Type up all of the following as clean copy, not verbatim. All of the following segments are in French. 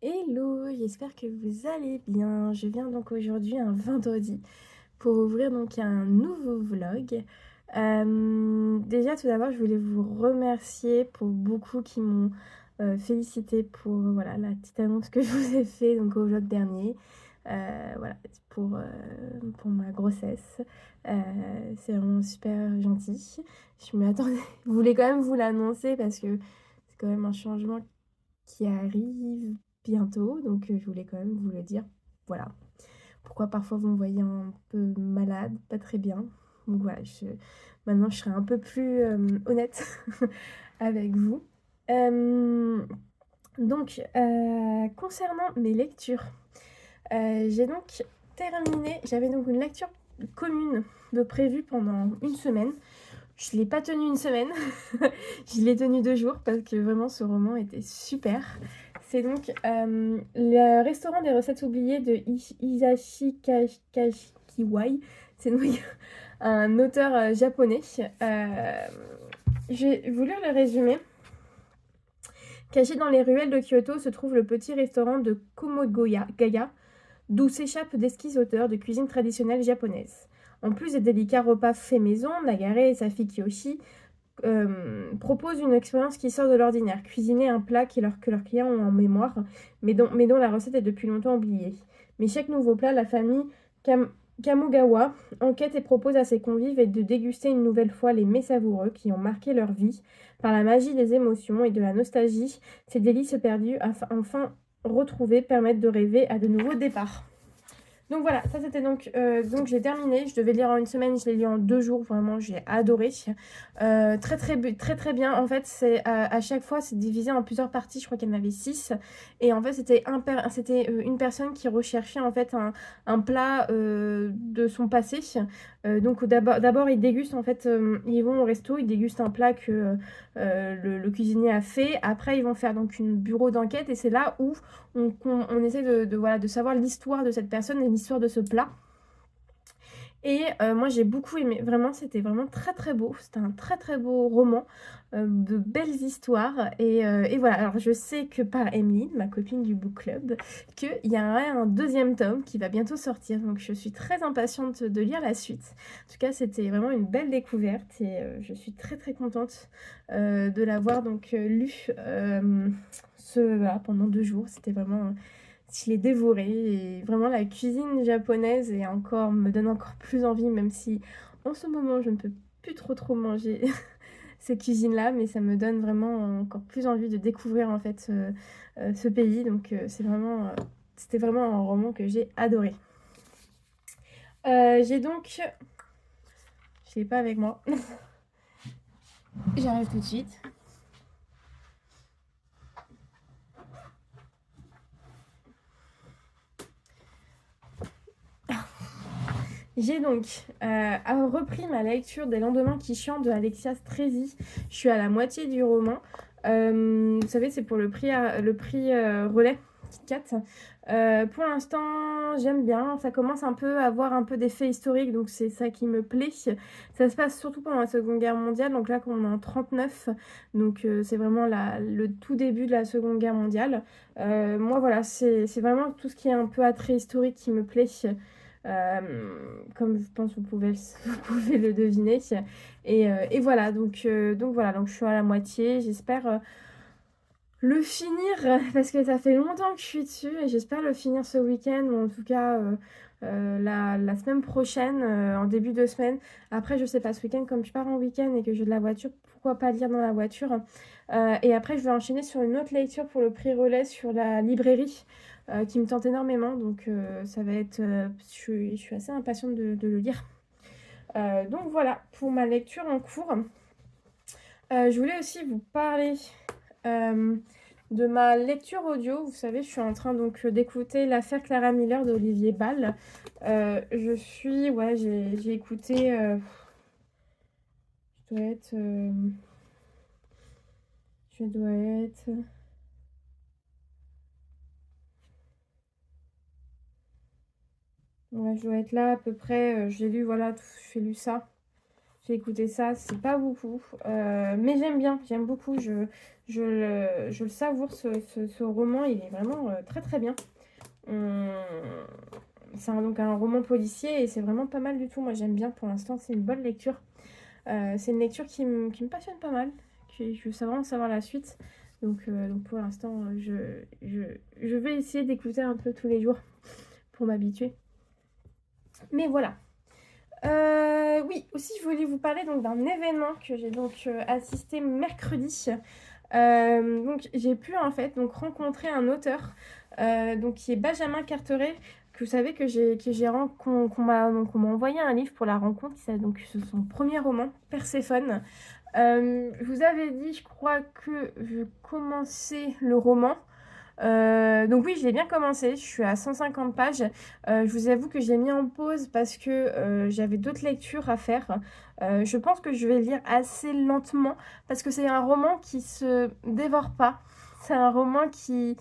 Hello, j'espère que vous allez bien. Je viens donc aujourd'hui un vendredi pour ouvrir donc un nouveau vlog. Déjà tout d'abord je voulais vous remercier pour beaucoup qui m'ont félicité pour voilà, la petite annonce que je vous ai fait donc au vlog dernier. Voilà, pour, euh, pour ma grossesse. C'est vraiment super gentil. Je m'attendais, je voulais quand même vous l'annoncer parce que c'est quand même un changement qui arrive bientôt, donc je voulais quand même vous le dire. Voilà. Pourquoi parfois vous me voyez un peu malade, pas très bien. Donc voilà, maintenant je serai un peu plus honnête avec vous. Euh, concernant mes lectures, j'ai donc terminé, j'avais donc une lecture commune de prévue pendant une semaine. Je ne l'ai pas tenu une semaine, je l'ai tenu 2 jours parce que vraiment ce roman était super. C'est donc le restaurant des recettes oubliées de Hisashi Kashikiwai. C'est donc un auteur japonais. Je vais vous lire le résumé. Caché dans les ruelles de Kyoto se trouve le petit restaurant de Kumogoya, Gaya, d'où s'échappent d'exquis auteurs de cuisine traditionnelle japonaise. En plus des délicats repas faits maison, Nagare et sa fille Kiyoshi proposent une expérience qui sort de l'ordinaire, cuisiner un plat que leurs clients ont en mémoire, mais dont la recette est depuis longtemps oubliée. Mais chaque nouveau plat, la famille Kam- Kamogawa enquête et propose à ses convives et de déguster une nouvelle fois les mets savoureux qui ont marqué leur vie. Par la magie des émotions et de la nostalgie, ces délices perdus, enfin retrouvés, permettent de rêver à de nouveaux départs. Donc voilà, ça c'était donc j'ai terminé. Je devais lire en une semaine, je l'ai lu en 2 jours. Vraiment, j'ai adoré. Très très bien. En fait, c'est à chaque fois c'est divisé en plusieurs parties. Je crois qu'il y en avait 6. Et en fait, c'était une personne qui recherchait en fait un plat de son passé. Donc d'abord ils dégustent en fait, ils vont au resto, ils dégustent un plat que le cuisinier a fait. Après, ils vont faire donc une bureau d'enquête et c'est là où on essaie voilà, de savoir l'histoire de cette personne et l'histoire de ce plat. Et moi j'ai beaucoup aimé, vraiment c'était vraiment très très beau, c'était un très très beau roman, de belles histoires et voilà. Alors je sais que par Emeline, ma copine du book club, qu'il y a un deuxième tome qui va bientôt sortir, donc je suis très impatiente de lire la suite. En tout cas c'était vraiment une belle découverte et je suis très très contente de l'avoir donc lu voilà, pendant 2 jours, c'était vraiment... Je l'ai dévoré et vraiment la cuisine japonaise me donne encore plus envie, même si en ce moment je ne peux plus trop manger ces cuisines-là, mais ça me donne vraiment encore plus envie de découvrir en fait ce pays. Donc c'était vraiment un roman que j'ai adoré. J'ai donc, je l'ai pas avec moi, j'arrive tout de suite. J'ai donc repris ma lecture des Lendemains qui chantent de Alexia Strezzi. Je suis à la moitié du roman. Vous savez, c'est pour le prix relais KitKat. Pour l'instant, j'aime bien. Ça commence un peu à avoir un peu d'effet historique, donc c'est ça qui me plaît. Ça se passe surtout pendant la Seconde Guerre mondiale, donc là, on est en 39, donc c'est vraiment le tout début de la Seconde Guerre mondiale. Moi, voilà, c'est vraiment tout ce qui est un peu attrait historique qui me plaît. Comme je pense que vous pouvez le deviner. Et voilà, donc je suis à la moitié. J'espère le finir parce que ça fait longtemps que je suis dessus et j'espère le finir ce week-end ou en tout cas la semaine prochaine, en début de semaine. Après, je sais pas, ce week-end, comme je pars en week-end et que j'ai de la voiture, pourquoi pas lire dans la voiture. Et après, je vais enchaîner sur une autre lecture pour le prix relais sur la librairie qui me tente énormément. Donc, ça va être. Je suis assez impatiente de le lire. Donc, voilà pour ma lecture en cours. Je voulais aussi vous parler euh, de ma lecture audio. Vous savez, je suis en train donc d'écouter L'affaire Clara Miller d'Olivier Ball. J'ai écouté. Je dois être. Je dois être. Ouais, je dois être là à peu près. J'ai lu, voilà, j'ai lu ça. J'ai écouté ça, c'est pas beaucoup. Mais j'aime bien, j'aime beaucoup. Je le savoure, ce roman. Il est vraiment très très bien. On- C'est donc un roman policier et c'est vraiment pas mal du tout. Moi j'aime bien pour l'instant, c'est une bonne lecture. C'est une lecture qui me passionne pas mal. Je veux vraiment savoir la suite. Donc pour l'instant, je vais essayer d'écouter un peu tous les jours pour m'habituer. Mais voilà. Oui, aussi je voulais vous parler donc d'un événement que j'ai donc assisté mercredi. Donc j'ai pu en fait donc rencontrer un auteur donc qui est Benjamin Carteret, que vous savez qu'on m'a envoyé un livre pour la rencontre. C'est donc son premier roman, Perséphone. Je vous avais dit, je crois que je commençais le roman. Donc oui, je l'ai bien commencé, je suis à 150 pages. Je vous avoue que j'ai mis en pause parce que j'avais d'autres lectures à faire. Je pense que je vais lire assez lentement parce que c'est un roman qui se dévore pas. C'est un roman qui...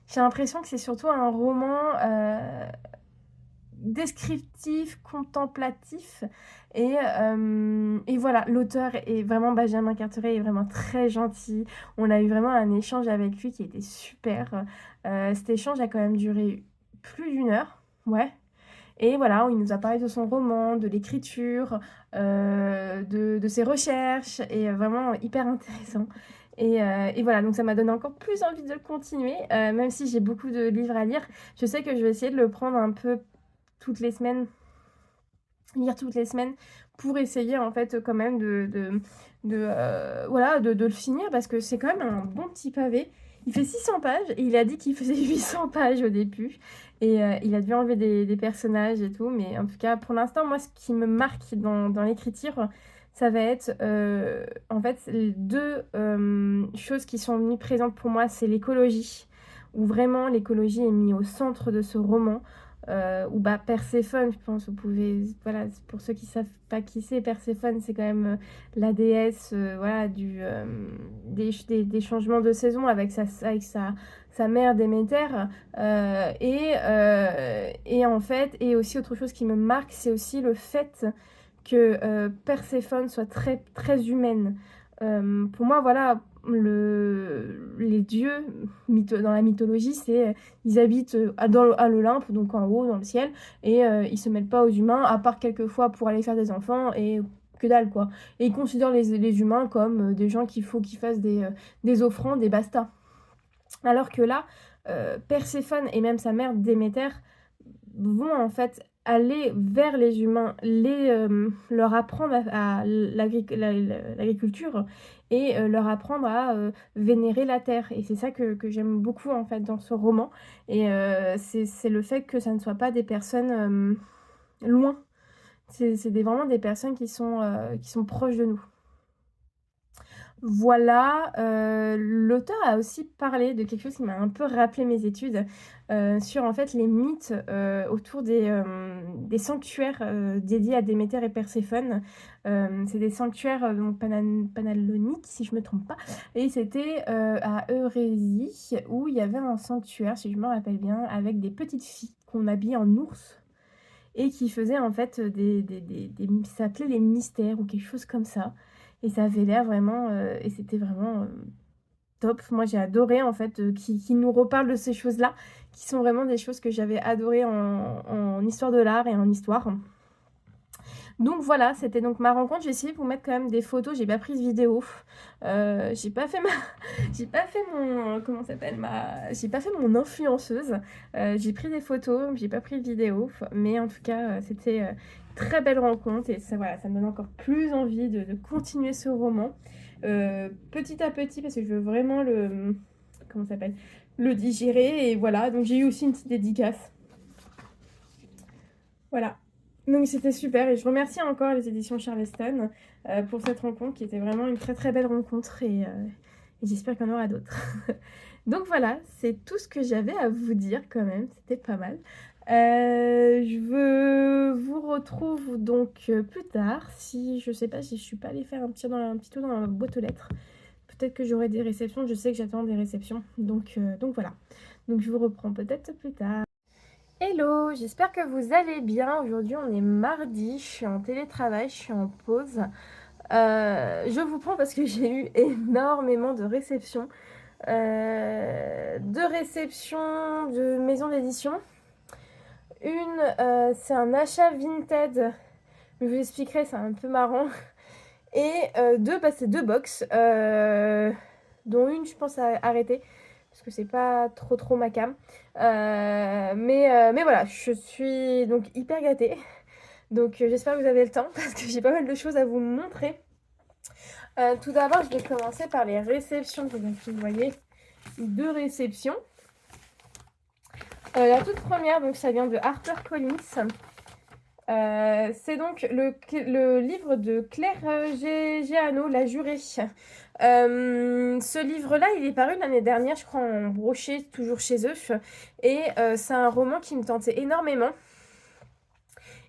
J'ai l'impression que c'est surtout un roman descriptif, contemplatif. Et voilà, l'auteur est vraiment, Benjamin Carteret est vraiment très gentil. On a eu vraiment un échange avec lui qui était super. Cet échange a quand même duré plus d'une heure, ouais. Et voilà, où il nous a parlé de son roman, de l'écriture, de ses recherches, et vraiment hyper intéressant. Et voilà, donc ça m'a donné encore plus envie de le continuer, même si j'ai beaucoup de livres à lire. Je sais que je vais essayer de le prendre un peu toutes les semaines, lire toutes les semaines pour essayer en fait quand même voilà, de le finir parce que c'est quand même un bon petit pavé. Il fait 600 pages et il a dit qu'il faisait 800 pages au début et il a dû enlever des personnages et tout, mais en tout cas pour l'instant moi ce qui me marque dans l'écriture ça va être en fait les deux choses qui sont venues présentes pour moi, c'est l'écologie, où vraiment l'écologie est mise au centre de ce roman. Ou bah Perséphone, je pense, vous pouvez, voilà, pour ceux qui savent pas qui c'est, Perséphone, c'est quand même la déesse, voilà, des changements de saison sa mère Déméter, et en fait, et aussi autre chose qui me marque, c'est aussi le fait que Perséphone soit très, très humaine. Pour moi, voilà, les dieux dans la mythologie, ils habitent à l'Olympe, donc en haut, dans le ciel, et ils se mêlent pas aux humains, à part quelques fois pour aller faire des enfants, et que dalle, quoi. Et ils considèrent les humains comme des gens qu'il faut qu'ils fassent des offrandes, et basta. Alors que là, Perséphone et même sa mère Déméter vont en fait aller vers les humains, leur apprendre à l'agriculture et leur apprendre à vénérer la terre. Et c'est ça que j'aime beaucoup en fait dans ce roman. Et c'est le fait que ça ne soit pas des personnes loin. Vraiment des personnes qui sont proches de nous. Voilà, l'auteur a aussi parlé de quelque chose qui m'a un peu rappelé mes études, sur en fait les mythes autour des sanctuaires dédiés à Déméter et Perséphone. C'est des sanctuaires donc panhelléniques, si je me trompe pas, et c'était à Eurésie où il y avait un sanctuaire, si je me rappelle bien, avec des petites filles qu'on habillait en ours et qui faisaient en fait ça s'appelait les mystères ou quelque chose comme ça. Et ça avait l'air vraiment, et c'était vraiment top. Moi j'ai adoré en fait qui nous reparle de ces choses-là, qui sont vraiment des choses que j'avais adorées en histoire de l'art et en histoire. Donc voilà, c'était donc ma rencontre. J'ai essayé de vous mettre quand même des photos, j'ai pas pris de vidéo. J'ai pas fait j'ai pas fait mon... Comment ça s'appelle J'ai pas fait mon influenceuse. J'ai pris des photos, j'ai pas pris de vidéo. Mais en tout cas, c'était très belle rencontre. Et ça, voilà, ça me donne encore plus envie de continuer ce roman. Petit à petit, parce que je veux vraiment comment ça s'appelle le digérer. Et voilà, donc j'ai eu aussi une petite dédicace. Voilà. Donc c'était super et je remercie encore les éditions Charleston pour cette rencontre qui était vraiment une très très belle rencontre et j'espère qu'il y en aura d'autres. Donc voilà, c'est tout ce que j'avais à vous dire quand même, c'était pas mal. Je vous retrouve donc plus tard, si je sais pas si je suis pas allée faire un petit tour dans la boîte aux lettres. Peut-être que j'aurai des réceptions, je sais que j'attends des réceptions, donc voilà. Donc je vous reprends peut-être plus tard. Hello, j'espère que vous allez bien. Aujourd'hui, on est mardi, je suis en télétravail, je suis en pause. Je vous prends parce que j'ai eu énormément de réceptions. Deux réceptions de maisons d'édition. Une, c'est un achat Vinted. Je vous expliquerai, c'est un peu marrant. Et deux, c'est deux box, dont une, je pense, à arrêter parce que c'est pas trop ma cam. Mais voilà, je suis donc hyper gâtée. Donc j'espère que vous avez le temps parce que j'ai pas mal de choses à vous montrer. Tout d'abord, je vais commencer par les réceptions. Donc vous voyez, deux réceptions. La toute première, donc ça vient de HarperCollins. C'est donc le livre de Claire Géano, La Jurée. Ce livre-là, il est paru l'année dernière, je crois, en brochet, toujours chez eux. Et c'est un roman qui me tentait énormément.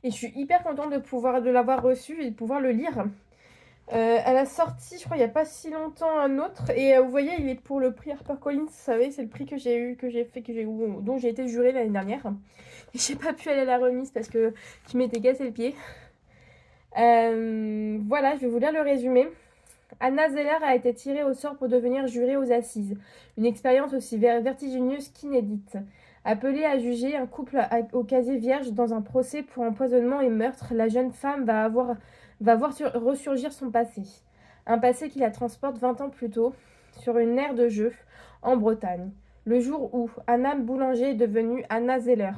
Et je suis hyper contente de l'avoir reçu et de pouvoir le lire. Elle a sorti, je crois, il n'y a pas si longtemps, un autre. Et vous voyez, il est pour le prix HarperCollins. Vous savez, c'est le prix que j'ai eu, dont j'ai été jurée l'année dernière. Et j'ai pas pu aller à la remise parce que je m'étais cassé le pied. Voilà, je vais vous lire le résumé. Anna Zeller a été tirée au sort pour devenir jurée aux assises. Une expérience aussi vertigineuse qu'inédite. Appelée à juger un couple au casier vierge dans un procès pour empoisonnement et meurtre, la jeune femme va voir ressurgir son passé. Un passé qui la transporte 20 ans plus tôt, sur une aire de jeu, en Bretagne. Le jour où Anna Boulanger est devenue Anna Zeller.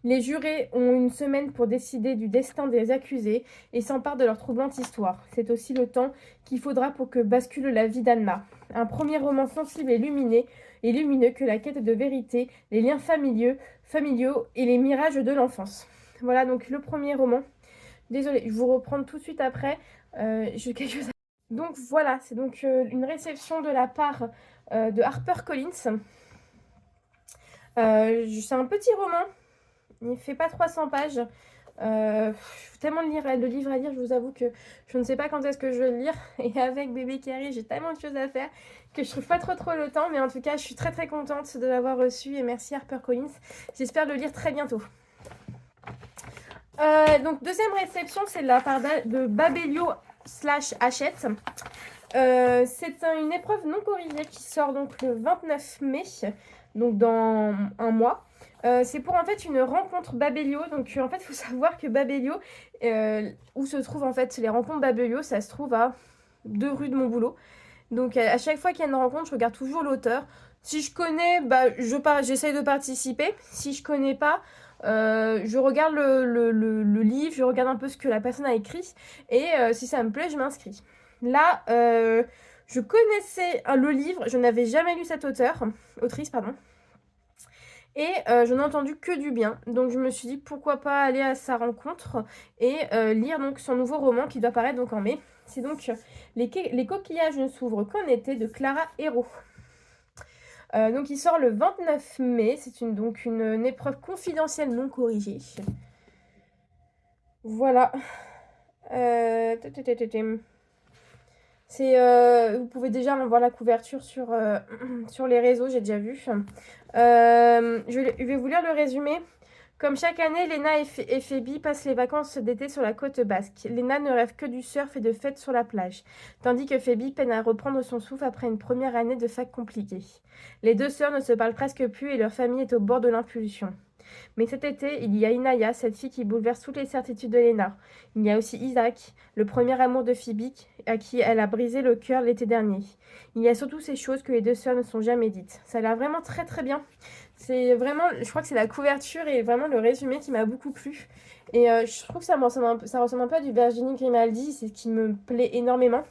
Les jurés ont une semaine pour décider du destin des accusés et s'emparent de leur troublante histoire. C'est aussi le temps qu'il faudra pour que bascule la vie d'Anna. Un premier roman sensible et lumineux que la quête de vérité, les liens familiaux et les mirages de l'enfance. Voilà donc le premier roman. Désolée, je vous reprends tout de suite après. J'ai quelque chose à... Donc voilà, c'est donc une réception de la part de HarperCollins. C'est un petit roman. Il ne fait pas 300 pages. Tellement de livres à lire, je vous avoue que je ne sais pas quand est-ce que je vais le lire. Et avec bébé qui arrive, j'ai tellement de choses à faire que je trouve pas trop le temps. Mais en tout cas, je suis très contente de l'avoir reçu. Et merci HarperCollins. J'espère le lire très bientôt. Donc, deuxième réception, c'est de la part de Babelio/Hachette. C'est une épreuve non corrigée qui sort donc le 29 mai, donc dans un mois. C'est pour en fait une rencontre Babelio. Donc en fait, il faut savoir que Babelio, où se trouvent en fait les rencontres Babelio, ça se trouve à 2 rues de mon boulot. Donc à chaque fois qu'il y a une rencontre, je regarde toujours l'auteur. Si je connais, j'essaye de participer. Si je connais pas, je regarde le livre, je regarde un peu ce que la personne a écrit. Et si ça me plaît, je m'inscris. Là, je connaissais le livre, je n'avais jamais lu cette autrice. Et je n'ai entendu que du bien. Donc je me suis dit pourquoi pas aller à sa rencontre et lire donc son nouveau roman qui doit paraître donc en mai. C'est donc Les coquillages ne s'ouvrent qu'en été de Clara Hérault. Donc il sort le 29 mai. C'est une épreuve confidentielle non corrigée. Voilà. Vous pouvez déjà en voir la couverture sur les réseaux, j'ai déjà vu. Je vais vous lire le résumé. Comme chaque année, Léna et Phoebe passent les vacances d'été sur la côte basque. Léna ne rêve que du surf et de fêtes sur la plage, tandis que Phoebe peine à reprendre son souffle après une première année de fac compliquée. Les deux sœurs ne se parlent presque plus et leur famille est au bord de l'impulsion. Mais cet été, il y a Inaya, cette fille qui bouleverse toutes les certitudes de Léna. Il y a aussi Isaac, le premier amour de Phoebe, à qui elle a brisé le cœur l'été dernier. Il y a surtout ces choses que les deux sœurs ne sont jamais dites. Ça a l'air vraiment très bien. C'est vraiment, je crois que c'est la couverture et vraiment le résumé qui m'a beaucoup plu. Et je trouve que ça ressemble un peu à du Virginie Grimaldi, c'est ce qui me plaît énormément.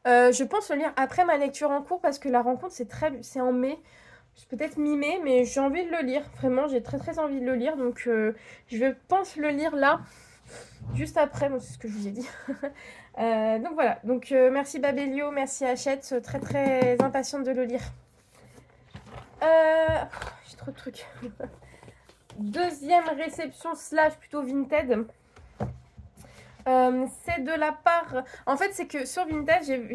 Je pense le lire après ma lecture en cours parce que la rencontre c'est en mai. C'est peut-être mi-mai, mais j'ai envie de le lire. Vraiment, j'ai très envie de le lire. Donc, je pense le lire là, juste après. Bon, c'est ce que je vous ai dit. Donc, voilà. Donc, merci Babelio, merci Hachette. Très impatiente de le lire. J'ai trop de trucs. Deuxième réception / plutôt Vinted. C'est de la part... En fait, c'est que sur Vinted,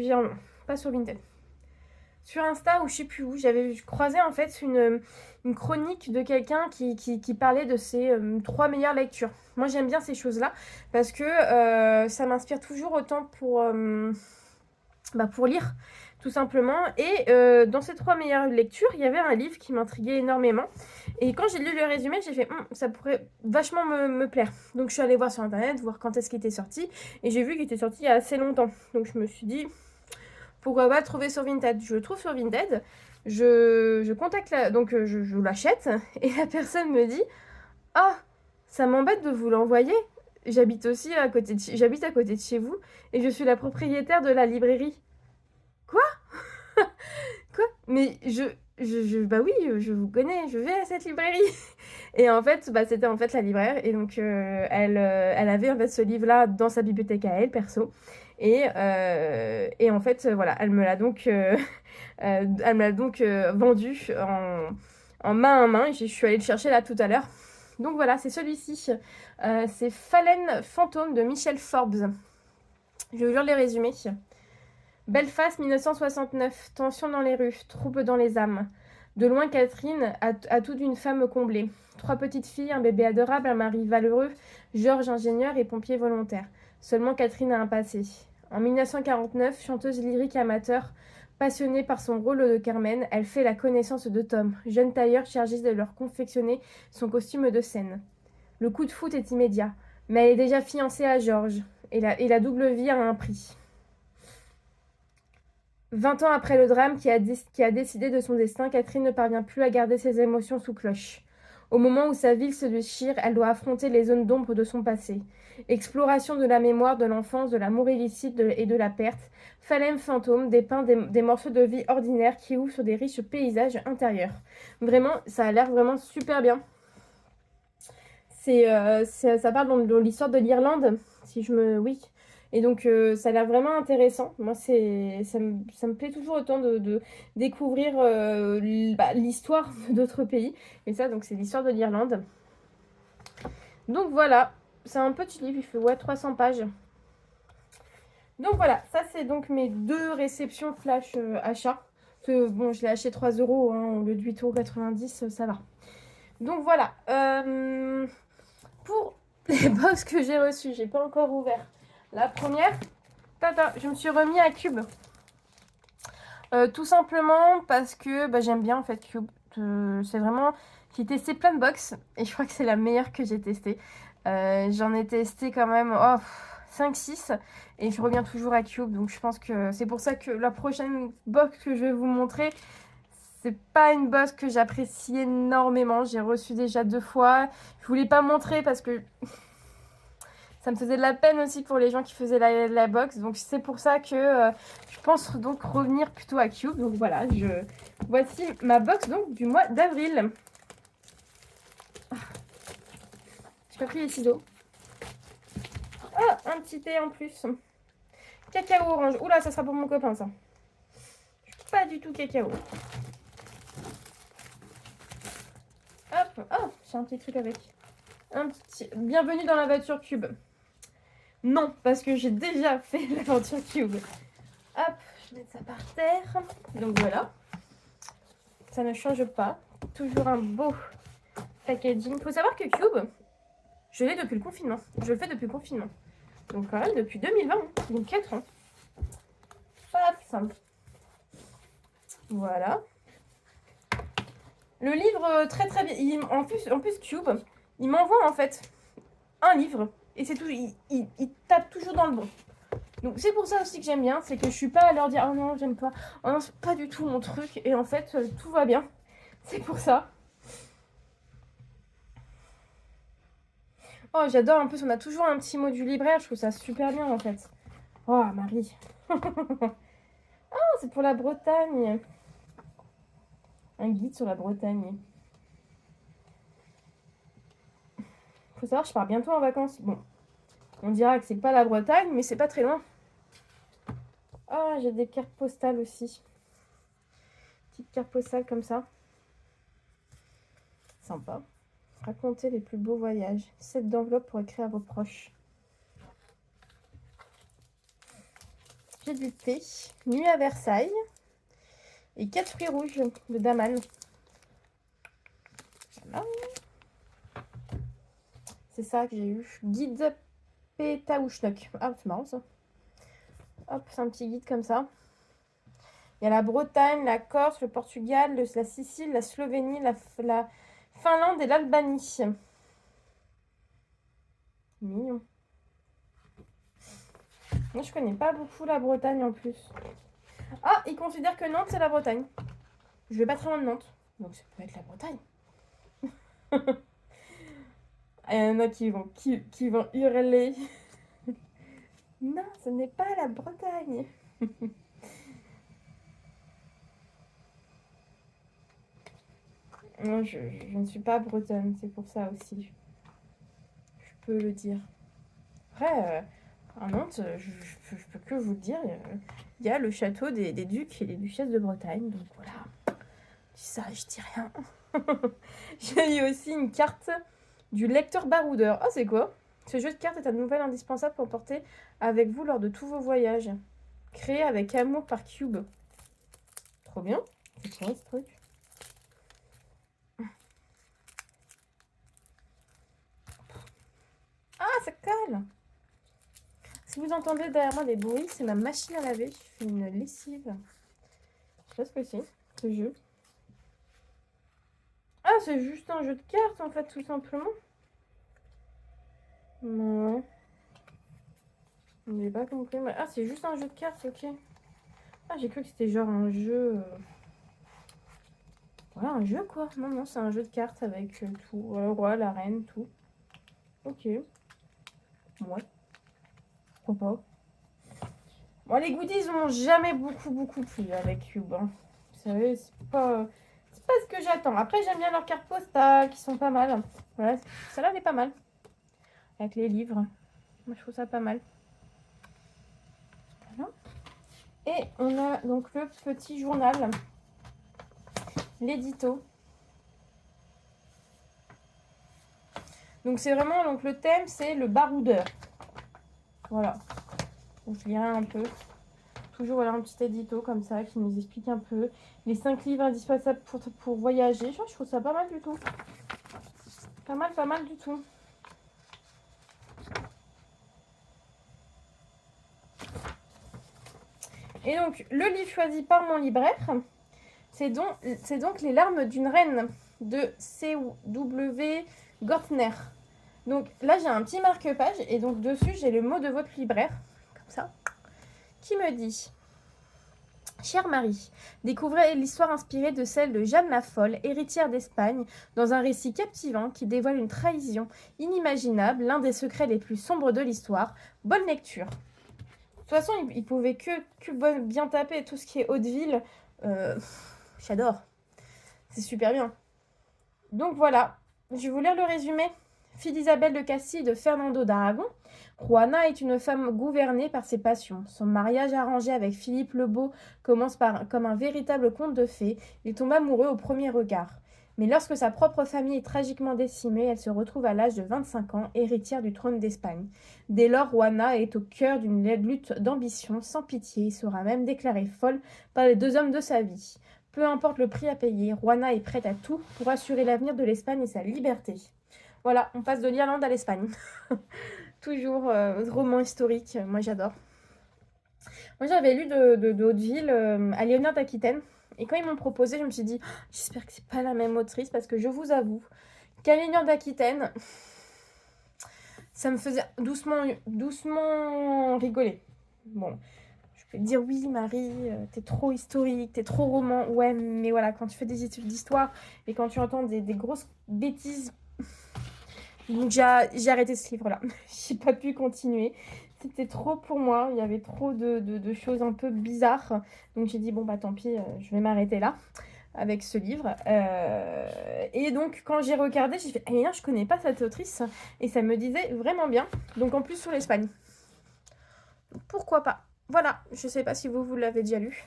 pas sur Vinted. sur Insta ou je sais plus où, j'avais croisé en fait une chronique de quelqu'un qui parlait de ses 3 meilleures lectures. Moi j'aime bien ces choses-là parce que ça m'inspire toujours autant pour lire, tout simplement. Et dans ces 3 meilleures lectures, il y avait un livre qui m'intriguait énormément. Et quand j'ai lu le résumé, j'ai fait ça pourrait vachement me plaire. Donc je suis allée voir sur internet, voir quand est-ce qu'il était sorti. Et j'ai vu qu'il était sorti il y a assez longtemps. Donc je me suis dit, pourquoi pas le trouver sur Vinted. Je le trouve sur Vinted. Je contacte donc je l'achète. Et la personne me dit, ah, ça m'embête de vous l'envoyer. J'habite à côté de chez vous. Et je suis la propriétaire de la librairie. Quoi? Quoi? Mais bah oui, je vous connais, je vais à cette librairie. Et en fait, bah, c'était en fait la libraire. Et donc, elle avait en fait ce livre-là dans sa bibliothèque à elle, perso. Et en fait, voilà, elle me l'a donc vendu en main à main. Et je suis allée le chercher là tout à l'heure. Donc voilà, c'est celui-ci. C'est Phalène Fantôme de Michel Forbes. Je vais vous lire les résumés. Belfast 1969, tension dans les rues, trouble dans les âmes. De loin, Catherine a tout d'une femme comblée. 3 petites filles, un bébé adorable, un mari valeureux, Georges ingénieur et pompier volontaire. Seulement Catherine a un passé. En 1949, chanteuse lyrique amateur, passionnée par son rôle de Carmen, elle fait la connaissance de Tom, jeune tailleur chargé de leur confectionner son costume de scène. Le coup de foot est immédiat, mais elle est déjà fiancée à Georges, et la double vie a un prix. 20 ans après le drame qui a décidé de son destin, Catherine ne parvient plus à garder ses émotions sous cloche. Au moment où sa vie se déchire, elle doit affronter les zones d'ombre de son passé. Exploration de la mémoire, de l'enfance, de l'amour illicite et de la perte, Phalène Fantôme dépeint des morceaux de vie ordinaires qui ouvrent sur des riches paysages intérieurs. Vraiment, ça a l'air vraiment super bien. Ça parle de l'histoire de l'Irlande, Oui. Et donc, ça a l'air vraiment intéressant. Moi, ça me plaît toujours autant de découvrir l'histoire d'autres pays. Et ça, donc, c'est l'histoire de l'Irlande. Donc, voilà. C'est un petit livre, il fait 300 pages. Donc, voilà. Ça, c'est donc mes 2 réceptions flash achats. Bon, je l'ai acheté 3 euros, hein, au lieu de 8,90 €, ça va. Donc, voilà. Pour les box que j'ai reçues, j'ai pas encore ouvert. La première, je me suis remis à Cube. Tout simplement parce que j'aime bien en fait Cube. C'est vraiment... J'ai testé plein de box et je crois que c'est la meilleure que j'ai testée. J'en ai testé quand même 5-6 et je reviens toujours à Cube. Donc je pense que c'est pour ça que la prochaine box que je vais vous montrer, c'est pas une box que j'apprécie énormément. J'ai reçu déjà 2 fois. Je voulais pas montrer parce que ça me faisait de la peine aussi pour les gens qui faisaient la box. Donc c'est pour ça que je pense donc revenir plutôt à Cube. Donc voilà, voici ma box donc du mois d'avril. J'ai pas pris les ciseaux. Ah, un petit thé en plus. Cacao orange. Oula, ça sera pour mon copain ça. Je suis pas du tout cacao. Hop, oh, j'ai un petit truc avec. Un petit... Bienvenue dans l'aventure Cube. Non, parce que j'ai déjà fait l'aventure Cube. Hop, je mets ça par terre. Donc voilà. Ça ne change pas. Toujours un beau packaging. Il faut savoir que Cube, je l'ai depuis le confinement. Je le fais depuis le confinement. Donc quand même depuis 2020. Donc 4 ans. Pas simple. Voilà. Le livre, très très bien. En plus, Cube, il m'envoie en fait un livre. Et c'est tout. Il tape toujours dans le bon. Donc c'est pour ça aussi que j'aime bien, c'est que je suis pas à leur dire oh non j'aime pas, oh non c'est pas du tout mon truc et en fait tout va bien. C'est pour ça. Oh j'adore, en plus on a toujours un petit mot du libraire, je trouve ça super bien en fait. Oh Marie. Oh c'est pour la Bretagne. Un guide sur la Bretagne. Faut savoir je pars bientôt en vacances. Bon, on dira que c'est pas la Bretagne mais c'est pas très loin. Oh, j'ai des cartes postales aussi. Petite carte postale comme ça. Sympa. Racontez les plus beaux voyages. 7 d'enveloppes pour écrire à vos proches. J'ai du thé. Nuit à Versailles. Et 4 fruits rouges de Damal. Voilà. C'est ça que j'ai eu. Guide Pétaouchnok. Ah, c'est marrant ça. Hop, c'est un petit guide comme ça. Il y a la Bretagne, la Corse, le Portugal, la Sicile, la Slovénie, la Finlande et l'Albanie. Mignon. Moi, je connais pas beaucoup la Bretagne en plus. Ah, ils considèrent que Nantes, c'est la Bretagne. Je vais pas très loin de Nantes. Donc, ça peut être la Bretagne. Il y en a qui vont hurler. Non, ce n'est pas la Bretagne. Non, je ne suis pas bretonne, c'est pour ça aussi. Je peux le dire. Après, à Nantes, je peux que vous le dire, il y a le château des ducs et des duchesses de Bretagne. Donc voilà, je dis ça, je dis rien. J'ai eu aussi une carte du lecteur baroudeur. Ah, c'est quoi? Ce jeu de cartes est un nouvel indispensable pour porter avec vous lors de tous vos voyages. Créé avec amour par Cube. Trop bien. C'est quoi ce truc? Ah, ça colle. Si vous entendez derrière moi des bruits, c'est ma machine à laver. Je fais une lessive. Je sais pas ce que c'est, ce jeu. Ah, c'est juste un jeu de cartes, en fait, tout simplement. Non. J'ai pas compris. Ah, c'est juste un jeu de cartes, ok. Ah, j'ai cru que c'était genre un jeu... Voilà, un jeu, quoi. Non, non, c'est un jeu de cartes avec tout. Le roi, la reine, tout. Ok. Ouais. Pourquoi pas. Bon, les goodies m'ont jamais beaucoup plu avec Cube. Hein. Vous savez, c'est pas ce que j'attends. Après, j'aime bien leurs cartes postales qui sont pas mal. Voilà, celle-là, elle est pas mal. Avec les livres. Moi, je trouve ça pas mal. Voilà. Et on a donc le petit journal. L'édito. Donc, c'est vraiment, donc le thème, c'est le baroudeur. Voilà. Donc, je lirai un peu. Toujours voilà, un petit édito comme ça qui nous explique un peu les 5 livres indispensables pour voyager. Je trouve ça pas mal du tout. Pas mal du tout. Et donc, le livre choisi par mon libraire, c'est donc Les larmes d'une reine de C.W. Gortner. Donc là, j'ai un petit marque-page et donc dessus, j'ai le mot de votre libraire, comme ça, qui me dit... Chère Marie, découvrez l'histoire inspirée de celle de Jeanne la Folle, héritière d'Espagne, dans un récit captivant qui dévoile une trahison inimaginable, l'un des secrets les plus sombres de l'histoire. Bonne lecture. De toute façon, il pouvait que bien taper tout ce qui est Hauteville. J'adore. C'est super bien. Donc voilà, je vais vous lire le résumé. Fille d'Isabelle de Castille et de Fernando d'Aragon, Juana est une femme gouvernée par ses passions. Son mariage arrangé avec Philippe le Beau commence comme un véritable conte de fées. Il tombe amoureux au premier regard. Mais lorsque sa propre famille est tragiquement décimée, elle se retrouve à l'âge de 25 ans, héritière du trône d'Espagne. Dès lors, Juana est au cœur d'une lutte d'ambition sans pitié et sera même déclarée folle par les 2 hommes de sa vie. Peu importe le prix à payer, Juana est prête à tout pour assurer l'avenir de l'Espagne et sa liberté. Voilà, on passe de l'Irlande à l'Espagne. Toujours roman historique, moi j'adore. Moi j'avais lu de Hauteville à Léonard d'Aquitaine. Et quand ils m'ont proposé, je me suis dit, oh, j'espère que c'est pas la même autrice parce que je vous avoue qu'à Léonard d'Aquitaine, ça me faisait doucement rigoler. Bon, je peux te dire oui Marie, t'es trop historique, t'es trop roman. Ouais, mais voilà, quand tu fais des études d'histoire et quand tu entends des grosses bêtises... Donc j'ai arrêté ce livre-là. J'ai pas pu continuer. C'était trop pour moi. Il y avait trop de choses un peu bizarres. Donc j'ai dit bon bah tant pis, je vais m'arrêter là avec ce livre. Et donc quand j'ai regardé, j'ai fait ah mais non, je connais pas cette autrice et ça me disait vraiment bien. Donc en plus sur l'Espagne. Pourquoi pas. Voilà, je sais pas si vous l'avez déjà lu.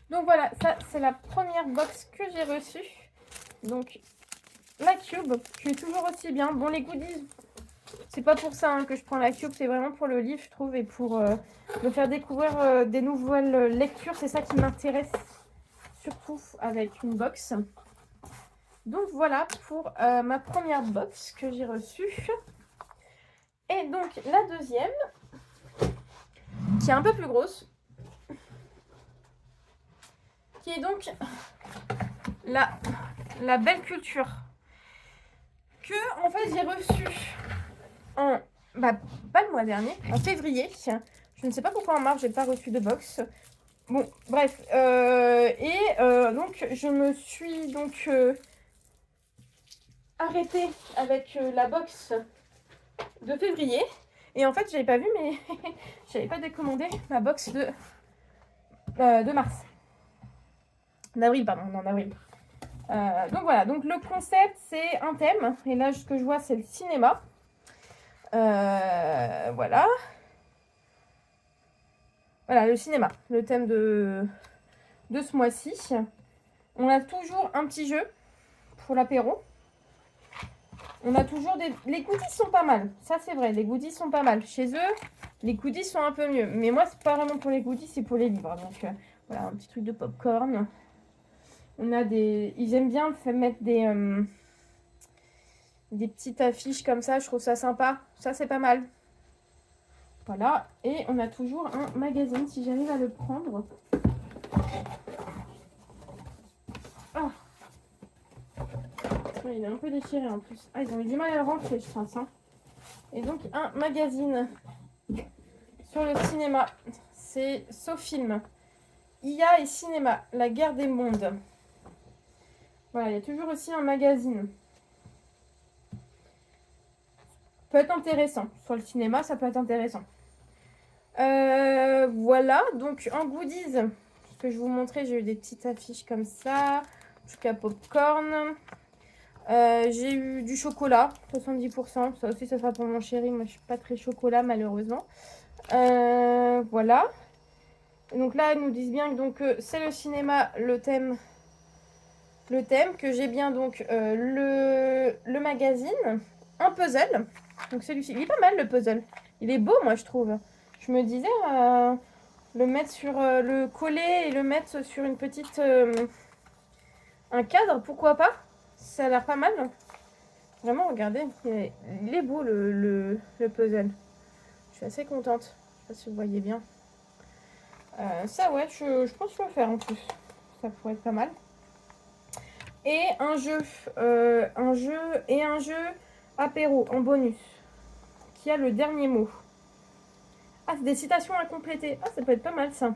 Donc voilà, ça c'est la première box que j'ai reçue. Donc la Cube, qui est toujours aussi bien. Bon, les goodies, C'est pas pour ça hein, que je prends la cube, c'est vraiment pour le livre, je trouve, et pour me faire découvrir des nouvelles lectures. C'est ça qui m'intéresse surtout avec une box. Donc voilà pour ma première box que j'ai reçue. Et donc la deuxième, qui est un peu plus grosse, qui est donc la belle culture. Que en fait j'ai reçue en, pas le mois dernier, en février. Je ne sais pas pourquoi en mars j'ai pas reçu de box. Bon, bref. Donc je me suis donc arrêtée avec la box de février. Et en fait, j'avais pas vu, mais j'avais pas décommandé ma box de mars. D'avril, pardon, non, d'avril. Donc voilà, donc le concept, c'est un thème. Et là, ce que je vois, c'est le cinéma. Voilà. Voilà, le cinéma, le thème de ce mois-ci. On a toujours un petit jeu pour l'apéro. On a toujours les goodies sont pas mal. Ça, c'est vrai, les goodies sont pas mal. Chez eux, les goodies sont un peu mieux. Mais moi, c'est pas vraiment pour les goodies, c'est pour les livres. Donc, voilà, un petit truc de popcorn. On a des... Ils aiment bien mettre des petites affiches comme ça. Je trouve ça sympa. Ça, c'est pas mal. Voilà. Et on a toujours un magazine, si j'arrive à le prendre. Ah, il est un peu déchiré en plus. Ah, ils ont eu du mal à le rentrer, je pense. Hein. Et donc, un magazine sur le cinéma. C'est SoFilm. IA et cinéma, la guerre des mondes. Voilà, il y a toujours aussi un magazine. Peut être intéressant. Sur le cinéma, ça peut être intéressant. Voilà, donc en goodies, ce que je vous montrais, j'ai eu des petites affiches comme ça. Jusqu'à popcorn. J'ai eu du chocolat, 70%. Ça aussi, ça sera pour mon chéri. Moi, je suis pas très chocolat, malheureusement. Voilà. Donc là, ils nous disent bien que c'est le cinéma, le thème, que j'ai bien donc le magazine, un puzzle. Donc celui-ci, il est pas mal le puzzle. Il est beau, moi, je trouve. Je me disais, le mettre sur le coller et le mettre sur une petite... un cadre, pourquoi pas? Ça a l'air pas mal. Vraiment, regardez, il est beau le puzzle. Je suis assez contente. Je sais pas si vous voyez bien. Ça, ouais, je pense que je vais le faire en plus. Ça pourrait être pas mal. Et un jeu apéro en bonus qui a le dernier mot. Ah, c'est des citations à compléter. Ah, ça peut être pas mal ça.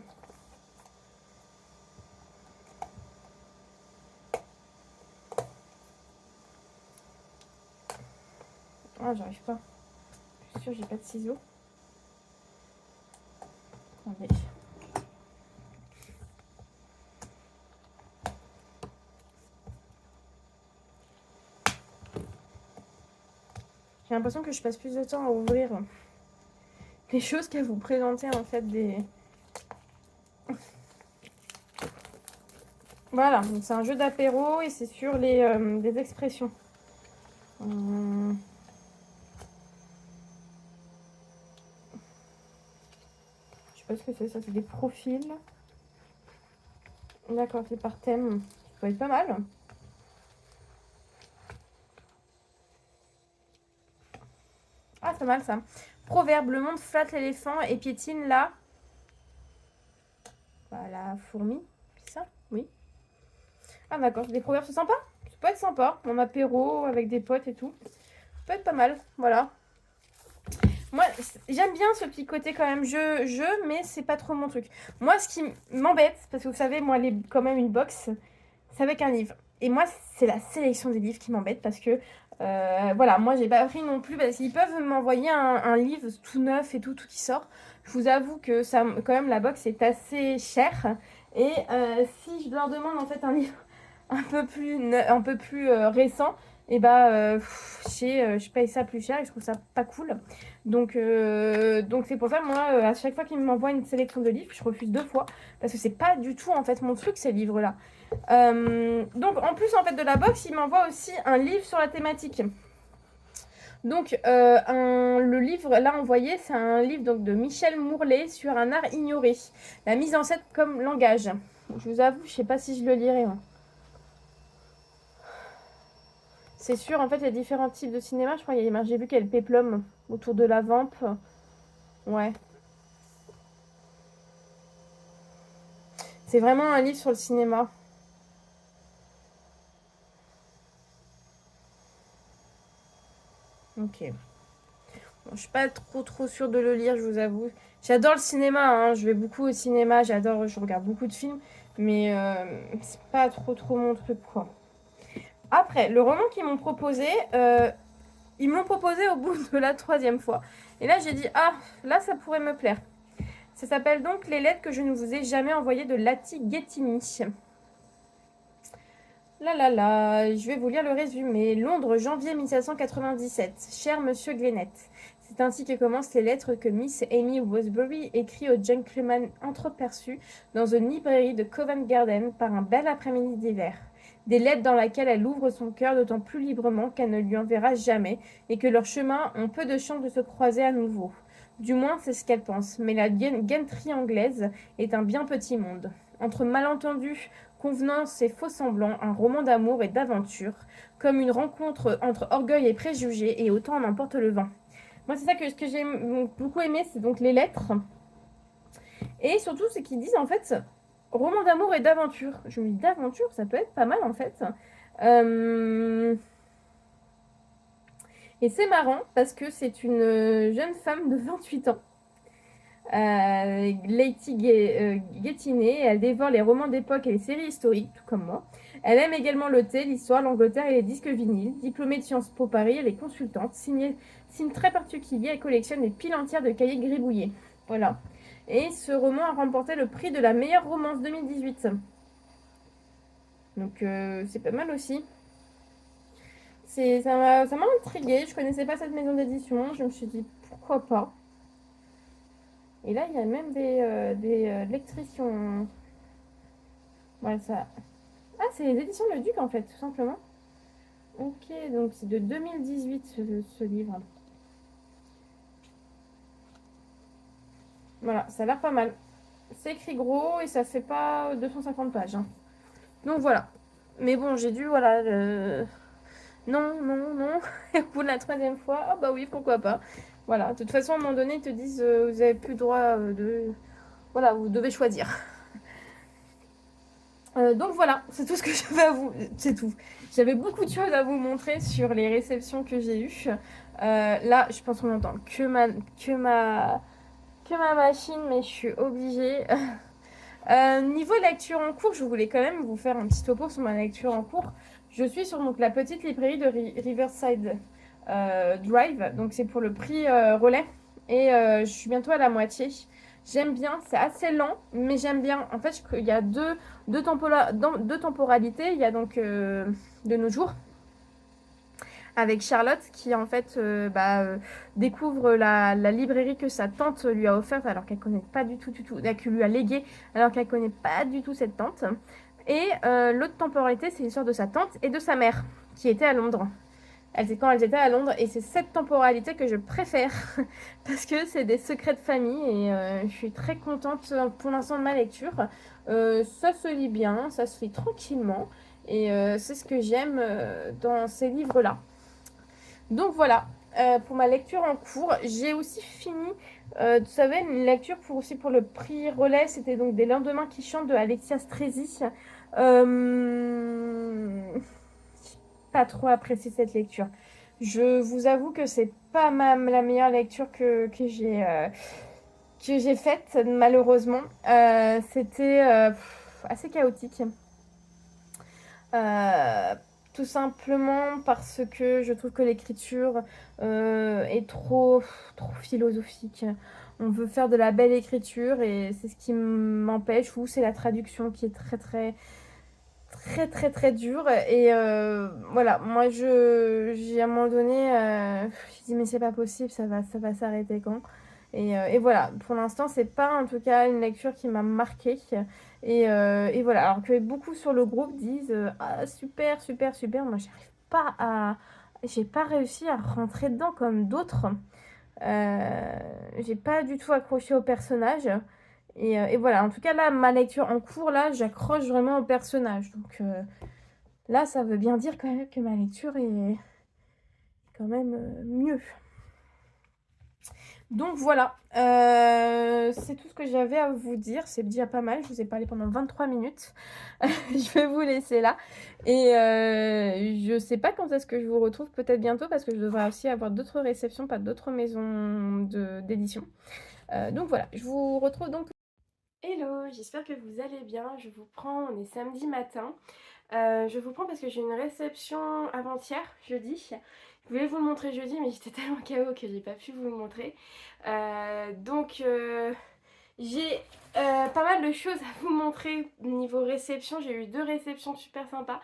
Ah, j'arrive pas. Je suis sûre, j'ai pas de ciseaux. Attendez. J'ai l'impression que je passe plus de temps à ouvrir les choses qu'à vous présenter en fait des... Voilà, donc c'est un jeu d'apéro et c'est sur des expressions. Je sais pas ce que c'est, ça c'est des profils. D'accord, c'est par thème. Ça peut être pas mal. Ah, c'est mal ça. Proverbe, le monde flatte l'éléphant et piétine la... la fourmi. C'est ça? Oui. Ah d'accord, des proverbes, c'est sympa. Ça peut être sympa. En apéro, avec des potes et tout. Ça peut être pas mal, voilà. Moi, j'aime bien ce petit côté quand même jeu, mais c'est pas trop mon truc. Moi, ce qui m'embête, parce que vous savez, moi, quand même une box, c'est avec un livre. Et moi, c'est la sélection des livres qui m'embête parce que, voilà, moi, j'ai pas pris non plus, parce qu'ils peuvent m'envoyer un livre tout neuf et tout qui sort. Je vous avoue que ça, quand même, la box est assez chère. Et si je leur demande en fait un livre un peu plus récent, et je paye ça plus cher et je trouve ça pas cool. Donc c'est pour ça, moi, à chaque fois qu'ils m'envoient une sélection de livres, je refuse 2 fois parce que c'est pas du tout en fait mon truc ces livres-là. Donc en plus en fait de la box, ils m'envoient aussi un livre sur la thématique. Donc, le livre là envoyé, c'est un livre donc, de Michel Mourlet sur un art ignoré. La mise en scène comme langage. Je vous avoue, je sais pas si je le lirai. Hein. C'est sûr, en fait, il y a différents types de cinéma. Je crois j'ai vu qu'il y a le péplum autour de la vampe. Ouais. C'est vraiment un livre sur le cinéma. Ok. Bon, je suis pas trop sûre de le lire, je vous avoue. J'adore le cinéma, hein. Je vais beaucoup au cinéma, je regarde beaucoup de films, mais c'est pas trop mon truc, quoi. Après, le roman qu'ils m'ont proposé, ils me l'ont proposé au bout de la troisième fois. Et là, j'ai dit, ah, là, ça pourrait me plaire. Ça s'appelle donc Les lettres que je ne vous ai jamais envoyées de Lati Ghettini. Je vais vous lire le résumé. Londres, janvier 1797. Cher Monsieur Glennet, c'est ainsi que commencent les lettres que Miss Amy Westbury écrit au gentleman entreaperçu dans une librairie de Covent Garden par un bel après-midi d'hiver. Des lettres dans lesquelles elle ouvre son cœur d'autant plus librement qu'elle ne lui enverra jamais et que leurs chemins ont peu de chance de se croiser à nouveau. Du moins, c'est ce qu'elle pense, mais la gentry anglaise est un bien petit monde. Entre malentendus, convenances et faux-semblants, un roman d'amour et d'aventure, comme une rencontre entre orgueil et préjugés, et autant en emporte le vent. Moi, c'est ça que j'ai beaucoup aimé, c'est donc les lettres. Et surtout, c'est qu'ils disent, en fait, roman d'amour et d'aventure. Je me dis, d'aventure, ça peut être pas mal, en fait. Et c'est marrant, parce que c'est une jeune femme de 28 ans Lady Ghettinet, elle dévore les romans d'époque et les séries historiques, tout comme moi. Elle aime également le thé, l'histoire, l'Angleterre et les disques vinyles. Diplômée de Sciences Po Paris, elle est consultante, signe très particulier, elle collectionne des piles entières de cahiers gribouillés. Voilà. Et ce roman a remporté le prix de la meilleure romance 2018. Donc c'est pas mal aussi. Ça m'a intriguée, je connaissais pas cette maison d'édition, je me suis dit pourquoi pas. Et là, il y a même des lectrices qui ont... Ouais, ça... Ah, c'est les éditions Le Duc, en fait, tout simplement. Ok, donc c'est de 2018, ce livre. Voilà, ça a l'air pas mal. C'est écrit gros et ça fait pas 250 pages. Hein. Donc voilà. Mais bon, j'ai dû, voilà... Non. Et pour la troisième fois, ah bah oui, pourquoi pas. Voilà, de toute façon, à un moment donné, ils te disent, vous avez plus le droit de... Voilà, vous devez choisir. Donc voilà, c'est tout ce que j'avais à vous... C'est tout. J'avais beaucoup de choses à vous montrer sur les réceptions que j'ai eues. Là, je pense qu'on entend que ma machine, mais je suis obligée. Niveau lecture en cours, je voulais quand même vous faire un petit topo sur ma lecture en cours. Je suis sur donc, la petite librairie de Riverside Drive. Donc c'est pour le prix relais. Et je suis bientôt à la moitié. J'aime bien, c'est assez lent, mais j'aime bien. En fait, il y a deux temporalités. Il y a donc de nos jours avec Charlotte qui en fait découvre la librairie que sa tante lui a offerte alors qu'elle connaît pas du tout, qu'elle lui a légué alors qu'elle connaît pas du tout cette tante. Et l'autre temporalité, c'est l'histoire de sa tante et de sa mère qui était à Londres. Quand elles étaient à Londres, et c'est cette temporalité que je préfère parce que c'est des secrets de famille et je suis très contente pour l'instant de ma lecture. Ça se lit bien, ça se lit tranquillement et c'est ce que j'aime dans ces livres-là. Donc voilà, pour ma lecture en cours, j'ai aussi fini, vous savez, une lecture aussi pour le prix relais, c'était donc Des lendemains qui chantent de Alexia Strezzi. Pas trop apprécié cette lecture. Je vous avoue que c'est pas la meilleure lecture que j'ai faite, malheureusement. C'était assez chaotique. Euh, Tout simplement parce que je trouve que l'écriture est trop philosophique. On veut faire de la belle écriture et c'est ce qui m'empêche, ou c'est la traduction qui est très dure. Et voilà, moi j'ai à un moment donné, je dis mais c'est pas possible, ça va s'arrêter quand? Et voilà, pour l'instant, c'est pas en tout cas une lecture qui m'a marquée. Et voilà, alors que beaucoup sur le groupe disent ah, super. Moi, j'arrive pas j'ai pas réussi à rentrer dedans comme d'autres. J'ai pas du tout accroché au personnage. Et voilà, en tout cas là, ma lecture en cours, là, j'accroche vraiment au personnage. Donc là, ça veut bien dire quand même que ma lecture est quand même mieux. Donc voilà, c'est tout ce que j'avais à vous dire. C'est déjà pas mal, je vous ai parlé pendant 23 minutes. Je vais vous laisser là. Et je sais pas quand est-ce que je vous retrouve, peut-être bientôt, parce que je devrais aussi avoir d'autres réceptions, pas d'autres maisons d'édition. Donc voilà, je vous retrouve donc. Hello, j'espère que vous allez bien. Je vous prends, on est samedi matin. Je vous prends parce que j'ai une réception avant-hier, jeudi. Je voulais vous le montrer jeudi, mais j'étais tellement KO que j'ai pas pu vous le montrer. Donc j'ai pas mal de choses à vous montrer niveau réception. J'ai eu 2 réceptions super sympas.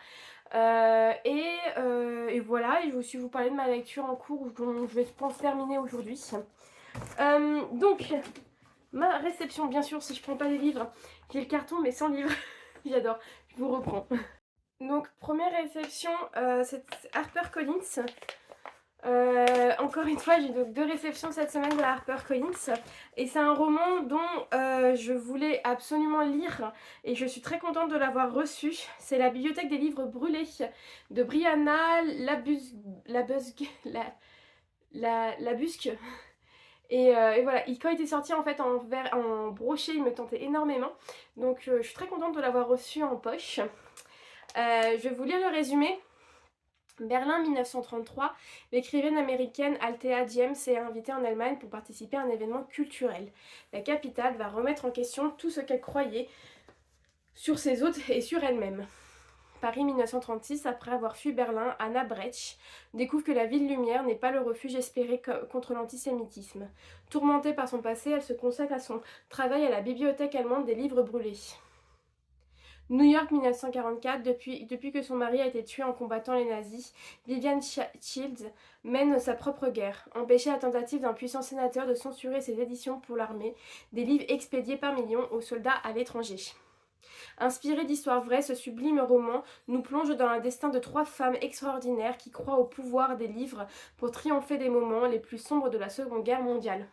Et voilà, et je vais aussi vous parler de ma lecture en cours dont je vais je pense terminer aujourd'hui. Donc ma réception, bien sûr, si je prends pas les livres, j'ai le carton mais sans livre. J'adore, je vous reprends. Donc première réception, c'est HarperCollins. Encore une fois, j'ai donc 2 réceptions cette semaine de HarperCollins. Et c'est un roman dont je voulais absolument lire et je suis très contente de l'avoir reçu. C'est La bibliothèque des livres brûlés de Brianna Labusque. Et voilà, quand il était sorti en fait en brochet, il me tentait énormément. Donc je suis très contente de l'avoir reçu en poche. Je vais vous lire le résumé. Berlin 1933, l'écrivaine américaine Althea James est invitée en Allemagne pour participer à un événement culturel. La capitale va remettre en question tout ce qu'elle croyait sur ses hôtes et sur elle-même. Paris 1936, après avoir fui Berlin, Anna Brecht découvre que la ville lumière n'est pas le refuge espéré contre l'antisémitisme. Tourmentée par son passé, elle se consacre à son travail à la bibliothèque allemande des livres brûlés. New York 1944, depuis que son mari a été tué en combattant les nazis, Vivian Shields mène sa propre guerre. Empêcher la tentative d'un puissant sénateur de censurer ses éditions pour l'armée, des livres expédiés par millions aux soldats à l'étranger. Inspiré d'histoires vraies, ce sublime roman nous plonge dans le destin de 3 femmes extraordinaires qui croient au pouvoir des livres pour triompher des moments les plus sombres de la Seconde Guerre mondiale.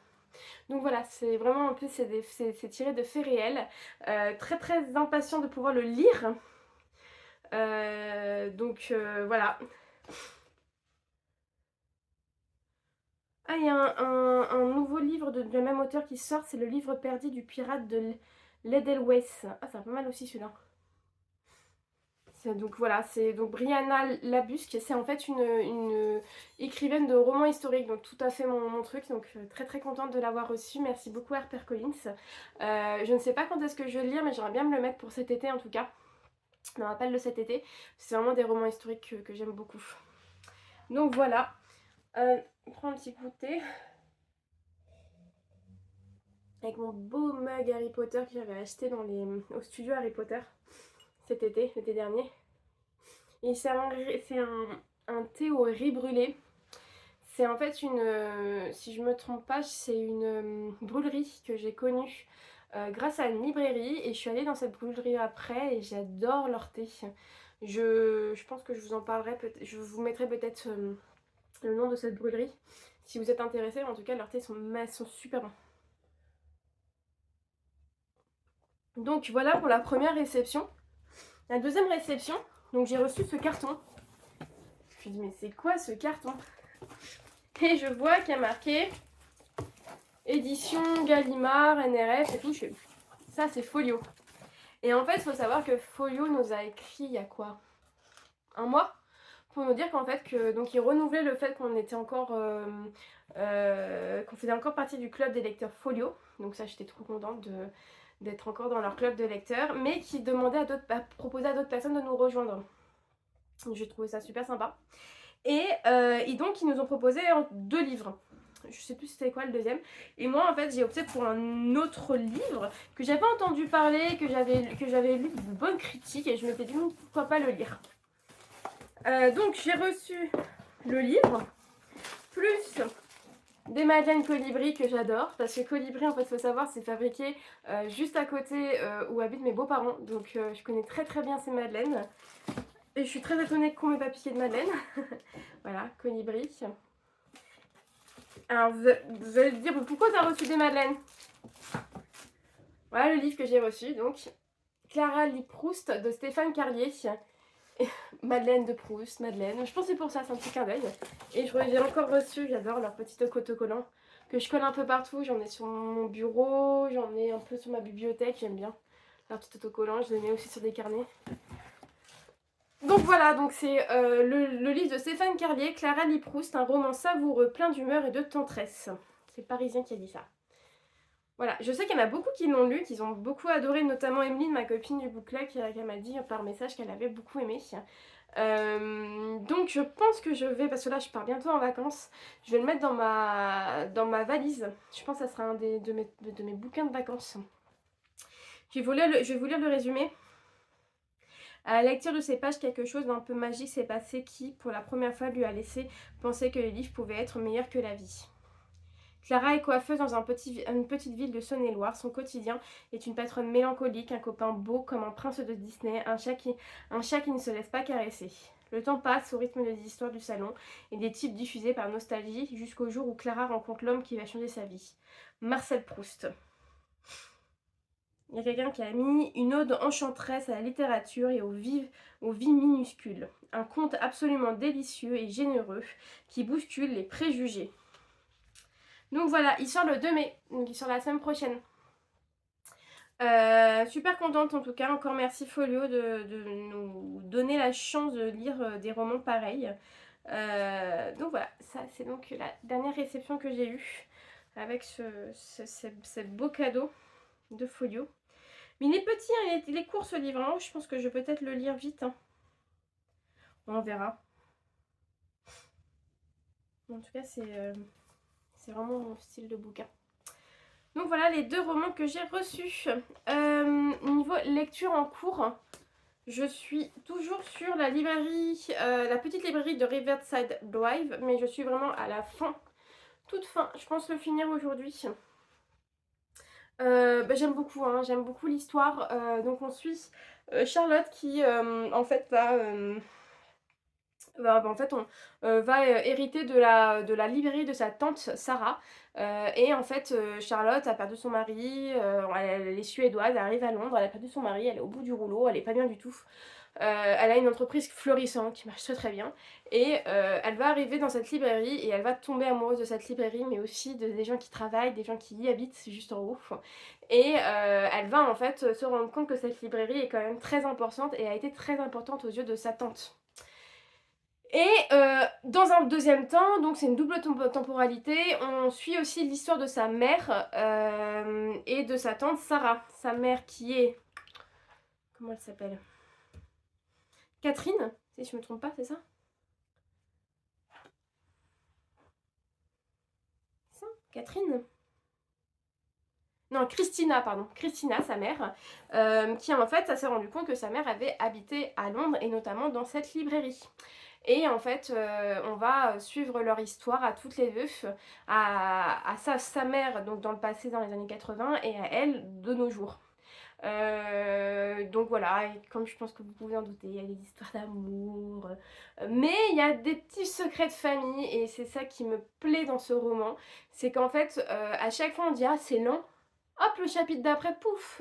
Donc voilà, c'est vraiment un peu, c'est tiré de faits réels. Très très impatient de pouvoir le lire. Voilà. Ah, il y a un nouveau livre de la même auteur qui sort, c'est le livre perdu du pirate de l'Edelweiss. Ah, c'est pas mal aussi celui-là. Donc voilà, c'est donc Brianna Labusque, c'est en fait une écrivaine de romans historiques, donc tout à fait mon truc, donc très très contente de l'avoir reçu, merci beaucoup HarperCollins. Je ne sais pas quand est-ce que je vais le lire, mais j'aimerais bien me le mettre pour cet été en tout cas. Je me rappelle de cet été, c'est vraiment des romans historiques que j'aime beaucoup. Donc voilà, on prend un petit goûter. Avec mon beau mug Harry Potter que j'avais acheté au studio Harry Potter cet été, l'été dernier. Et c'est un thé au riz brûlé. C'est en fait si je me trompe pas, c'est une brûlerie que j'ai connue grâce à une librairie. Et je suis allée dans cette brûlerie après et j'adore leur thé. Je pense que je vous en parlerai, je vous mettrai peut-être le nom de cette brûlerie si vous êtes intéressés. En tout cas, leurs thés sont super bons. Donc voilà pour la première réception. La deuxième réception, donc j'ai reçu ce carton. Je me suis dit mais c'est quoi ce carton? Et je vois qu'il y a marqué édition Gallimard, NRF et tout. Ça c'est Folio. Et en fait il faut savoir que Folio nous a écrit il y a quoi? Un mois? Pour nous dire qu'en fait donc ils renouvelaient le fait qu'on était encore qu'on faisait encore partie du club des lecteurs Folio. Donc ça j'étais trop contente d'être encore dans leur club de lecteurs, mais qui demandait à proposer à d'autres personnes de nous rejoindre. J'ai trouvé ça super sympa. Et donc ils nous ont proposé 2 livres. Je sais plus c'était quoi le deuxième. Et moi en fait j'ai opté pour un autre livre que j'avais entendu parler, que j'avais lu de bonnes critiques et je m'étais dit pourquoi pas le lire. Donc j'ai reçu le livre, plus des madeleines Colibri que j'adore, parce que Colibri en fait faut savoir c'est fabriqué juste à côté où habitent mes beaux-parents, donc je connais très très bien ces madeleines. Et je suis très étonnée qu'on m'ait pas piqué de madeleine. Voilà, colibri. Alors vous allez me dire, pourquoi t'as reçu des madeleines? Voilà le livre que j'ai reçu, donc Clara lit Proust de Stéphane Carlier. Madeleine de Proust, Madeleine. Je pense que c'est pour ça, c'est un petit clin d'œil. Et j'ai encore reçu, j'adore leurs petits autocollants que je colle un peu partout. J'en ai sur mon bureau, j'en ai un peu sur ma bibliothèque, j'aime bien leurs petits autocollants. Je les mets aussi sur des carnets. Donc voilà, donc c'est le livre de Stéphane Carlier, Clara lit Proust, un roman savoureux, plein d'humeur et de tendresse. C'est le Parisien qui a dit ça. Voilà, je sais qu'il y en a beaucoup qui l'ont lu, qui ont beaucoup adoré, notamment Emeline, ma copine du book club, qui m'a dit par message qu'elle avait beaucoup aimé. Donc je pense que je vais, parce que là je pars bientôt en vacances, je vais le mettre dans ma valise. Je pense que ça sera un de mes bouquins de vacances. Je vais vous lire le résumé. À la lecture de ces pages, quelque chose d'un peu magique s'est passé qui, pour la première fois, lui a laissé penser que les livres pouvaient être meilleurs que la vie. Clara est coiffeuse dans une petite ville de Saône-et-Loire. Son quotidien est une patronne mélancolique, un copain beau comme un prince de Disney, un chat qui ne se laisse pas caresser. Le temps passe au rythme des histoires du salon et des types diffusés par nostalgie jusqu'au jour où Clara rencontre l'homme qui va changer sa vie. Marcel Proust. Il y a quelqu'un qui a mis une ode enchanteresse à la littérature et aux vies minuscules. Un conte absolument délicieux et généreux qui bouscule les préjugés. Donc voilà, il sort le 2 mai, donc il sort la semaine prochaine. Super contente en tout cas, encore merci Folio de nous donner la chance de lire des romans pareils. Donc voilà, ça c'est donc la dernière réception que j'ai eue avec ce beau cadeau de Folio. Mais il est petit, hein, il est court ce livre, hein. Je pense que je vais peut-être le lire vite. Hein. On verra. En tout cas, c'est vraiment mon style de bouquin. Donc voilà les 2 romans que j'ai reçus. Niveau lecture en cours, je suis toujours sur la librairie, la petite librairie de Riverside Drive, mais je suis vraiment à la fin, toute fin. Je pense le finir aujourd'hui. J'aime beaucoup, hein, j'aime beaucoup l'histoire. Donc on suit Charlotte qui en fait va hériter de la librairie de sa tante Sarah. Et en fait, Charlotte a perdu son mari, elle est suédoise, elle arrive à Londres, elle a perdu son mari, elle est au bout du rouleau, elle est pas bien du tout. Elle a une entreprise florissante qui marche très très bien. Et elle va arriver dans cette librairie et elle va tomber amoureuse de cette librairie, mais aussi des gens qui travaillent, des gens qui y habitent, c'est juste en haut. Et elle va en fait se rendre compte que cette librairie est quand même très importante et a été très importante aux yeux de sa tante. Et dans un deuxième temps, donc c'est une double temporalité, on suit aussi l'histoire de sa mère et de sa tante Sarah. Sa mère qui est... Comment elle s'appelle? Catherine, si je me trompe pas, c'est ça? C'est ça? Catherine? Non, Christina, pardon. Christina, sa mère, qui en fait, ça s'est rendu compte que sa mère avait habité à Londres et notamment dans cette librairie. Et en fait, on va suivre leur histoire à toutes les deux, à sa mère, donc dans le passé, dans les années 80, et à elle, de nos jours. Donc voilà, et comme je pense que vous pouvez en douter, il y a des histoires d'amour, mais il y a des petits secrets de famille, et c'est ça qui me plaît dans ce roman, c'est qu'en fait, à chaque fois on dit « Ah, c'est lent », hop, le chapitre d'après, pouf,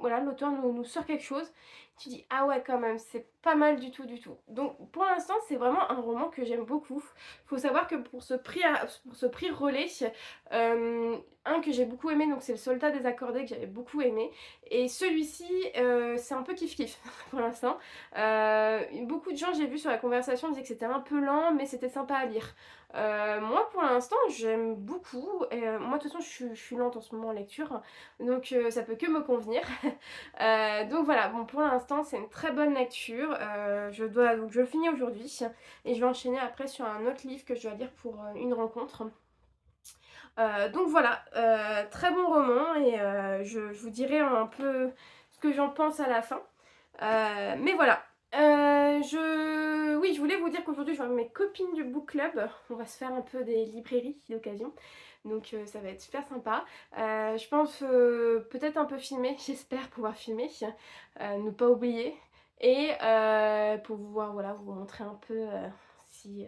voilà, l'auteur nous sort quelque chose. Tu dis, ah ouais, quand même, c'est pas mal du tout, du tout. Donc, pour l'instant, c'est vraiment un roman que j'aime beaucoup. Faut savoir que pour ce prix relais, un que j'ai beaucoup aimé, donc c'est Le Soldat désaccordé que j'avais beaucoup aimé. Et celui-ci, c'est un peu kiff-kiff pour l'instant. Beaucoup de gens, j'ai vu sur la conversation, disaient que c'était un peu lent, mais c'était sympa à lire. Moi pour l'instant j'aime beaucoup, et moi de toute façon je suis lente en ce moment en lecture, donc ça peut que me convenir. Donc voilà, bon pour l'instant c'est une très bonne lecture, donc je le finis aujourd'hui et je vais enchaîner après sur un autre livre que je dois lire pour une rencontre. Donc voilà, très bon roman et je vous dirai un peu ce que j'en pense à la fin. Mais voilà. Oui, je voulais vous dire qu'aujourd'hui je vais avec mes copines du book club. On va se faire un peu des librairies d'occasion. Donc ça va être super sympa. Je pense peut-être un peu filmer, j'espère pouvoir filmer. Ne pas oublier Et pour vous voir, voilà, vous montrer un peu si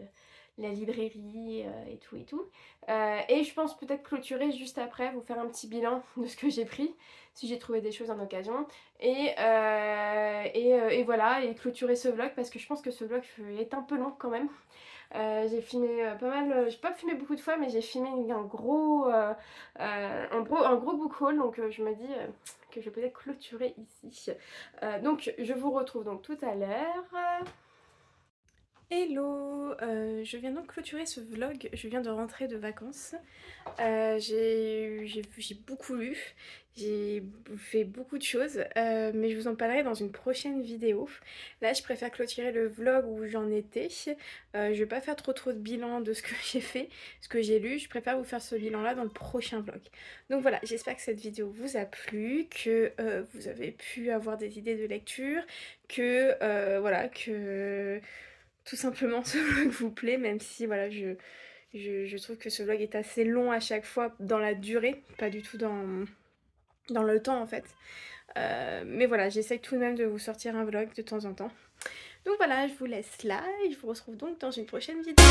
la librairie et tout et tout. Et je pense peut-être clôturer juste après, vous faire un petit bilan de ce que j'ai pris, si j'ai trouvé des choses en occasion. Et voilà, et clôturer ce vlog parce que je pense que ce vlog est un peu long quand même. J'ai filmé pas mal, j'ai pas filmé beaucoup de fois, mais j'ai filmé un gros book haul, donc je me dis que je vais peut-être clôturer ici. Donc je vous retrouve donc tout à l'heure. Hello, je viens donc clôturer ce vlog, je viens de rentrer de vacances. J'ai beaucoup lu, j'ai fait beaucoup de choses, mais je vous en parlerai dans une prochaine vidéo. Là, je préfère clôturer le vlog où j'en étais. Je vais pas faire trop de bilan de ce que j'ai fait, ce que j'ai lu. Je préfère vous faire ce bilan-là dans le prochain vlog. Donc voilà, j'espère que cette vidéo vous a plu, que vous avez pu avoir des idées de lecture, que voilà, que tout simplement ce vlog vous plaît, même si voilà, je trouve que ce vlog est assez long à chaque fois dans la durée, pas du tout dans le temps en fait. Mais voilà, j'essaie tout de même de vous sortir un vlog de temps en temps. Donc voilà, je vous laisse là et je vous retrouve donc dans une prochaine vidéo.